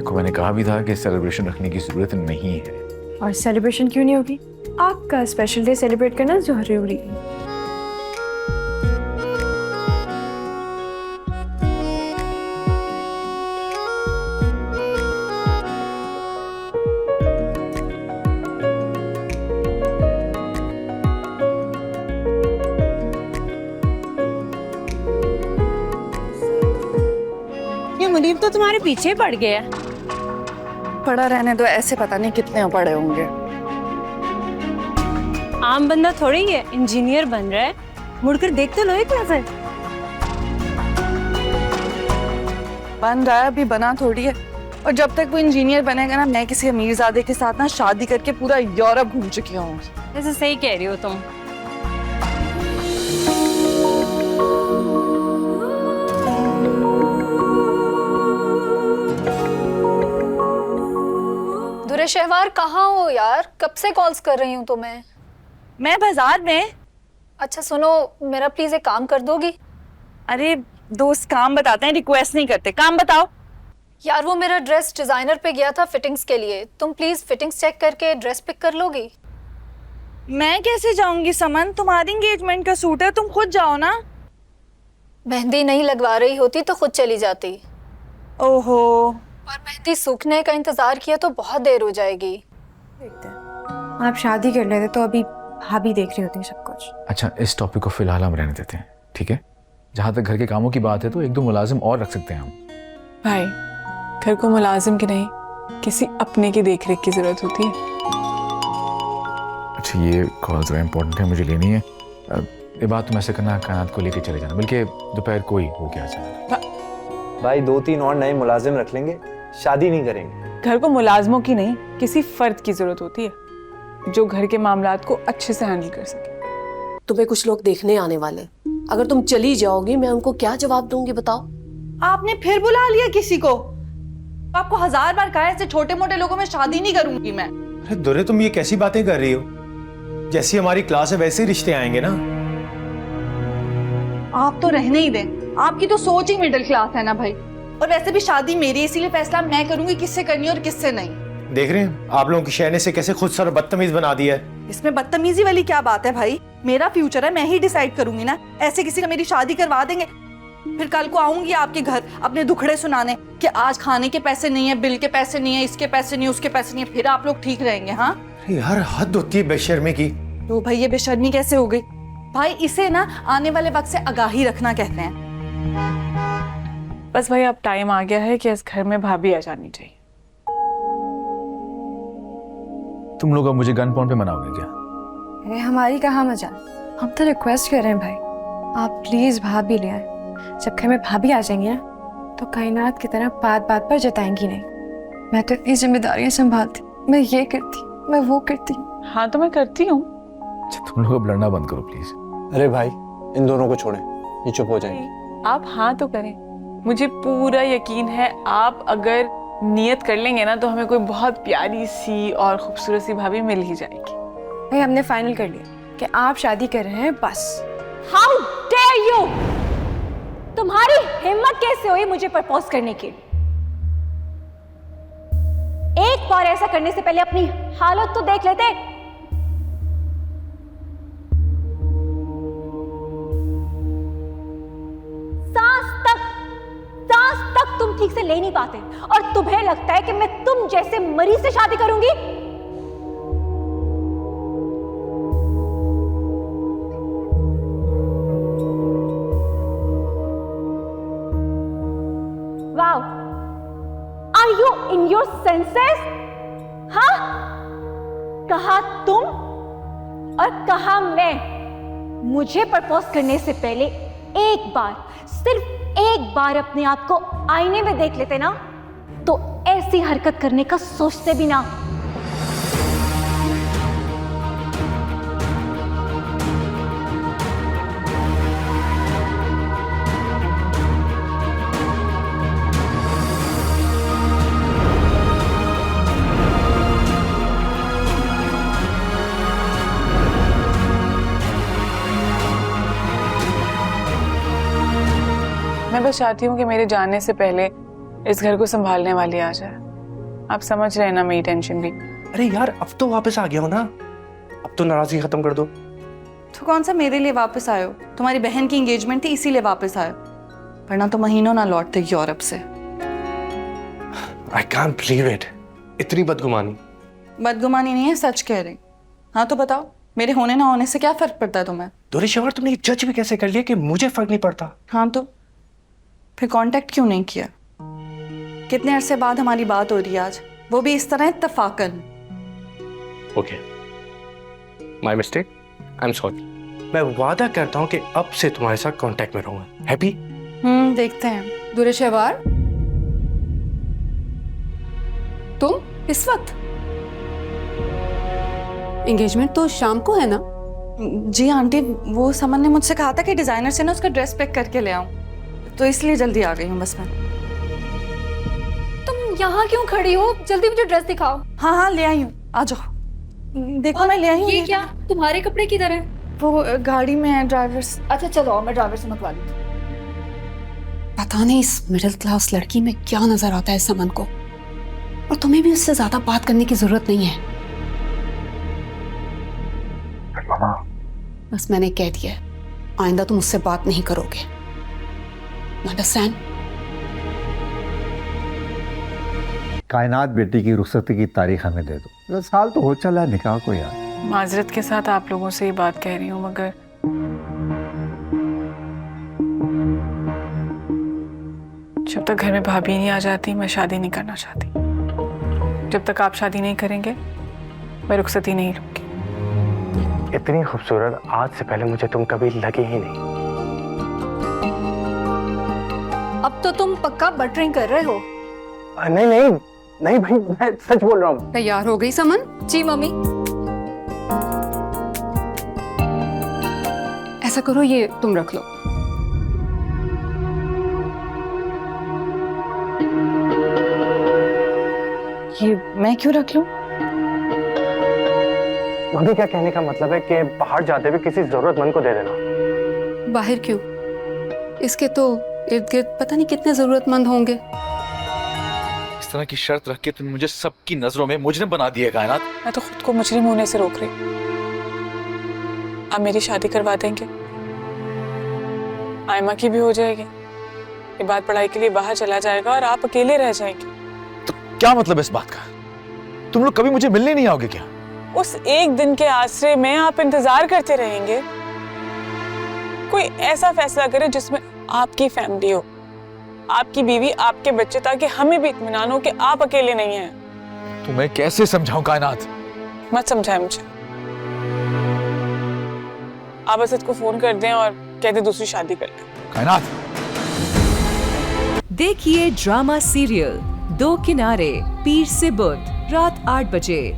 देखो मैंने कहा भी था कि सेलिब्रेशन रखने की जरूरत नहीं है। और सेलिब्रेशन क्यों नहीं होगी? आपका स्पेशल डे सेलिब्रेट करना जरूरी है। ये मुनीब तो तुम्हारे पीछे पड़ गया। पड़ा रहने दो, ऐसे पता नहीं कितने पड़े होंगे। आम बंदा थोड़ी है, इंजीनियर बन रहा है। मुड़कर देख तो लो एक नजर। बन रहा है, अभी बना थोड़ी है। और जब तक वो इंजीनियर बनेगा ना, मैं किसी अमीरजादे के साथ ना शादी करके पूरा यूरोप घूम चुकी हूँ। ऐसे सही कह रही हो तुम। दुरे शहवार कहाँ हो यार? कब से कॉल्स कर रही हूँ तुम्हें। मैं बाजार में। अच्छा सुनो, मेरा प्लीज एक काम कर दोगी? अरे दोस्त काम बताते हैं, रिक्वेस्ट नहीं करते। काम बताओ। यार वो मेरा ड्रेस डिजाइनर पे गया था फिटिंग्स के लिए, तुम प्लीज फिटिंग्स चेक करके ड्रेस पिक कर लोगी? मैं कैसे जाऊंगी समन? तुम्हारी एंगेजमेंट का सूट है, तुम खुद जाओ ना। मेहंदी नहीं लगवा रही होती तो खुद चली जाती। ओहो। और मेहंदी सूखने का इंतजार किया तो बहुत देर हो जाएगी। देखते हैं, आप शादी कर लेते तो अभी भाभी देख रही होती सब कुछ। अच्छा इस टॉपिक को फिलहाल हम रहने देते हैं, ठीक है? जहाँ तक घर के कामों की बात है तो एक दो मुलाजिम और रख सकते हैं हम। भाई घर को मुलाजिम की नहीं, किसी अपने की देखरेख की जरूरत होती है। अच्छा ये कॉल ज़रा इम्पोर्टेंट है, मुझे लेनी है। ये बात तुम ऐसे करना, कायनात को लेके चले जाना, बल्कि दोपहर को ही हो गया जाना। भाई 2-3 और नए मुलाजिम रख लेंगे, शादी नहीं करेंगे। घर को मुलाजमों की नहीं, किसी फर्द की जरूरत होती है जो घर के मामलात को अच्छे से हैंडल कर सके। तुम्हें कुछ लोग देखने आने वाले, अगर तुम चली जाओगी मैं उनको क्या जवाब दूंगी बताओ? आपने फिर बुला लिया किसी को? आपको 1000 बार कहा है, ऐसे छोटे मोटे लोगों में शादी नहीं करूंगी मैं। अरे दुरे तुम ये कैसी बातें कर रही हो? जैसी हमारी क्लास है वैसे ही रिश्ते आएंगे ना। आप तो रहने ही दें, आपकी तो सोच ही मिडिल क्लास है ना भाई। और वैसे भी शादी मेरी, इसीलिए फैसला मैं करूंगी किससे करनी है और किससे नहीं। देख रहे हैं आप लोगों की शहने से कैसे खुद सर बदतमीज बना दिया है। इसमें बदतमीजी वाली क्या बात है भाई? मेरा फ्यूचर है, मैं ही डिसाइड करूंगी ना। ऐसे किसी का मेरी शादी करवा देंगे? फिर कल को आऊंगी आपके घर अपने दुखड़े सुनाने कि आज खाने के पैसे नहीं है, बिल के पैसे नहीं है, इसके पैसे नहीं है, उसके पैसे नहीं है। फिर आप लोग ठीक रहेंगे? हाँ यार हद होती है बेशर्मी की। तो भाई ये बेशर्मी कैसे हो गई? भाई इसे ना आने वाले वक्त से आगाही रखना कहते हैं। बस भाई अब टाइम आ गया है कि इस घर में भाभी आ जानी चाहिए। तुम लोग अब मुझे गन पॉइंट पे मनाओगे क्या? अरे हमारी कहाँ मजाल, हम तो रिक्वेस्ट कर रहे हैं भाई, आप प्लीज भाभी ले आए। जब घर में भाभी आ जाएंगी ना तो कायनात की तरह बात बात पर जताएंगी नहीं। मैं तो इतनी जिम्मेदारियां संभालती, मैं ये करती, मैं वो करती। हाँ तो मैं करती हूँ। अच्छा तुम लोग अब लड़ना बंद करो प्लीज। अरे भाई इन दोनों को छोड़ें, ये चुप हो जाएंगे। आप हाँ तो करें, मुझे पूरा यकीन है आप अगर नियत कर लेंगे ना तो हमें कोई बहुत प्यारी सी और खूबसूरत सी भाभी मिल ही जाएगी। भाई हमने फाइनल कर लिया कि आप शादी कर रहे हैं बस। How dare you! तुम्हारी हिम्मत कैसे हुई मुझे प्रपोज करने की? एक बार ऐसा करने से पहले अपनी हालत तो देख लेते। सांस तक तुम ठीक से ले नहीं पाते और तुम्हें लगता है कि मैं तुम जैसे मरीज से शादी करूंगी? Wow, are you in your senses? हाँ, कहा तुम और कहा मैं। मुझे प्रपोज करने से पहले एक बार, सिर्फ एक बार अपने आप को आईने में देख लेते ना तो ऐसी हरकत करने का सोचते भी ना। मैं बस चाहती हूँ कि मेरे जाने से पहले इस घर को संभालने वाली आ जाए। आप समझ रहे हैं ना मेरी टेंशन भी। अरे यार अब तो वापस आ गया हो ना, अब तो नाराजगी खत्म कर दो। तो कौन सा मेरे लिए वापस आए हो? तुम्हारी बहन की एंगेजमेंट थी इसीलिए वापस आए, वरना तो महीनों ना लौटते यूरोप से। आई कांट बिलीव इट, इतनी बदगुमानी। बदगुमानी नहीं है, सच कह रही। हाँ तो बताओ, मेरे होने ना होने से क्या फर्क पड़ता है तुम्हें? दुरेश्वर तुमने जज भी कैसे कर लिया कि मुझे फर्क नहीं पड़ता? हाँ तो फिर कांटेक्ट क्यों नहीं किया? कितने अरसे बाद हमारी बात हो रही है आज, वो भी इस तरह इत्तफाकन। Okay, my mistake, I am sorry. मैं वादा करता हूँ कि अब से तुम्हारे साथ कांटेक्ट में रहूंगा। हैप्पी? देखते हैं। दुरेशेवार, तुम इस वक्त? एंगेजमेंट तो शाम को है ना? जी आंटी, वो समन ने मुझसे कहा था कि डिजाइनर से ना उसका ड्रेस पिक करके ले आऊं, तो इसलिए जल्दी आ गई हूँ बस मैं। तुम यहाँ क्यों खड़ी हो? जल्दी मुझे ड्रेस दिखाओ। हाँ हाँ ले आई हूँ, आ जाओ। देखो मैं ले आई हूँ। ये क्या? तुम्हारे कपड़े किधर हैं? वो गाड़ी में है, ड्राइवर्स। अच्छा चलो आओ, मैं ड्राइवर से मंगवा लूँ। पता नहीं इस मिडिल क्लास लड़की में क्या नजर आता है समन को, और तुम्हें भी उससे ज्यादा बात करने की जरूरत नहीं है। मामा, बस मैंने कह दिया है, आइंदा तुम उससे बात नहीं करोगे। अंडरस्टैंड? कायनात बेटी की रुखसती की तारीख हमें दे दो। साल तो हो चला है निकाह को यार। माजरत के साथ आप लोगों से ये बात कह रही हूँ, मगर जब तक घर में भाभी नहीं आ जाती मैं शादी नहीं करना चाहती। जब तक आप शादी नहीं करेंगे मैं रुखसती नहीं लूंगी। इतनी खूबसूरत आज से पहले मुझे तुम कभी लगे ही नहीं। अब तो तुम पक्का बटरिंग कर रहे हो। नहीं नहीं नहीं भाई, मैं सच बोल रहा हूँ। तैयार हो गई समन? जी मम्मी। ऐसा करो, ये तुम रख लो। ये मैं क्यों रख लूं? भाभी क्या कहने का मतलब है कि बाहर जाते हुए किसी जरूरतमंद को दे देना? बाहर क्यों? इसके तो इर्द गिर्द पता नहीं कितने जरूरतमंद होंगे। इस तरह की शर्त रख के तुम मुझे सबकी नजरों में मुजरिम बना दिए कायनात। मैं तो खुद को मुजरिम होने से रोक रही। आप मेरी शादी करवा देंगे, आयमा की भी हो जाएगी, ये बात पढ़ाई के लिए बाहर चला जाएगा और आप अकेले रह जाएंगे। तो क्या मतलब है इस बात का? तुम लोग कभी मुझे मिलने नहीं आओगे क्या? उस एक दिन के आसरे में आप इंतजार करते रहेंगे। कोई ऐसा फैसला करे जिसमें आपकी फैमिली हो, आपकी बीवी, आपके बच्चे, ताकि हमें भी इत्मीनान हो कि आप अकेले नहीं हैं। तुम्हें कैसे समझाऊं कायनात? मत समझाए मुझे। आप असद को फोन कर दें और कह दें दूसरी शादी कर लें। कायनात, देखिए ड्रामा सीरियल दो किनारे, पीर से बुध रात 8 बजे।